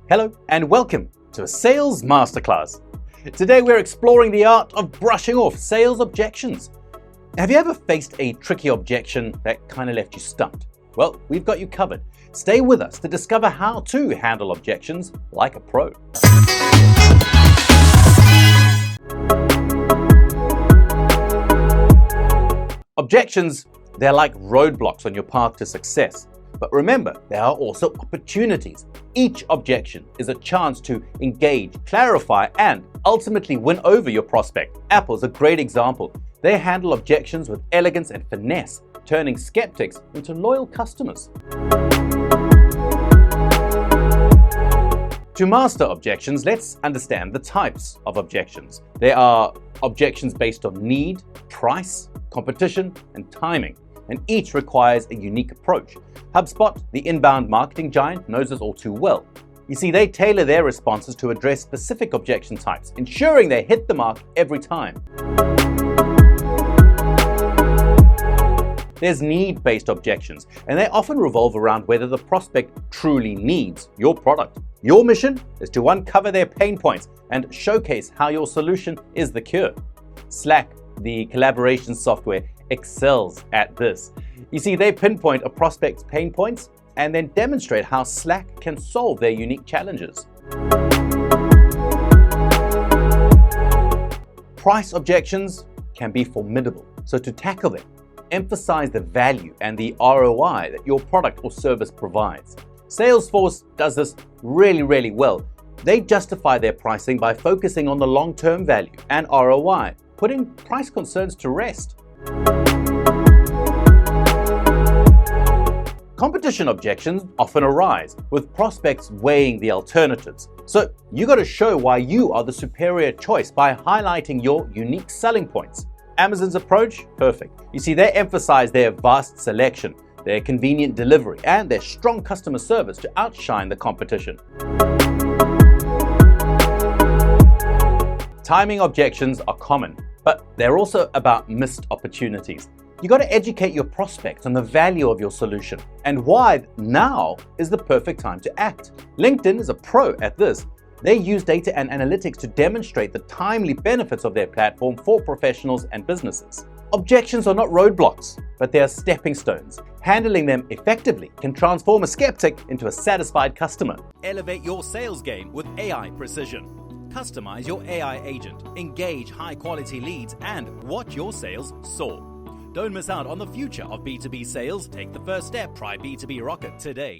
Hello and welcome to a sales masterclass. Today we're exploring the art of brushing off sales objections. Have you ever faced a tricky objection that kind of left you stumped? Well, we've got you covered. Stay with us to discover how to handle objections like a pro. Objections, they're like roadblocks on your path to success. But remember, there are also opportunities. Each objection is a chance to engage, clarify, and ultimately win over your prospect. Apple's a great example. They handle objections with elegance and finesse, turning skeptics into loyal customers. To master objections, let's understand the types of objections. There are objections based on need, price, competition, and timing, and each requires a unique approach. HubSpot, the inbound marketing giant, knows this all too well. You see, they tailor their responses to address specific objection types, ensuring they hit the mark every time. There's need-based objections, and they often revolve around whether the prospect truly needs your product. Your mission is to uncover their pain points and showcase how your solution is the cure. Slack, the collaboration software, excels at this. You see, they pinpoint a prospect's pain points and then demonstrate how Slack can solve their unique challenges. Price objections can be formidable, so to tackle them, emphasize the value and the ROI that your product or service provides. Salesforce does this really well. They justify their pricing by focusing on the long-term value and ROI, putting price concerns to rest. Competition objections often arise, with prospects weighing the alternatives. So you got to show why you are the superior choice by highlighting your unique selling points. Amazon's approach? Perfect. You see, they emphasize their vast selection, their convenient delivery, and their strong customer service to outshine the competition. Timing objections are common, but they're also about missed opportunities. You got to educate your prospects on the value of your solution and why now is the perfect time to act. LinkedIn is a pro at this. They use data and analytics to demonstrate the timely benefits of their platform for professionals and businesses. Objections are not roadblocks, but they are stepping stones. Handling them effectively can transform a skeptic into a satisfied customer. Elevate your sales game with AI precision. Customize your AI agent, engage high-quality leads, and watch your sales soar. Don't miss out on the future of B2B sales. Take the first step. Try B2B Rocket today.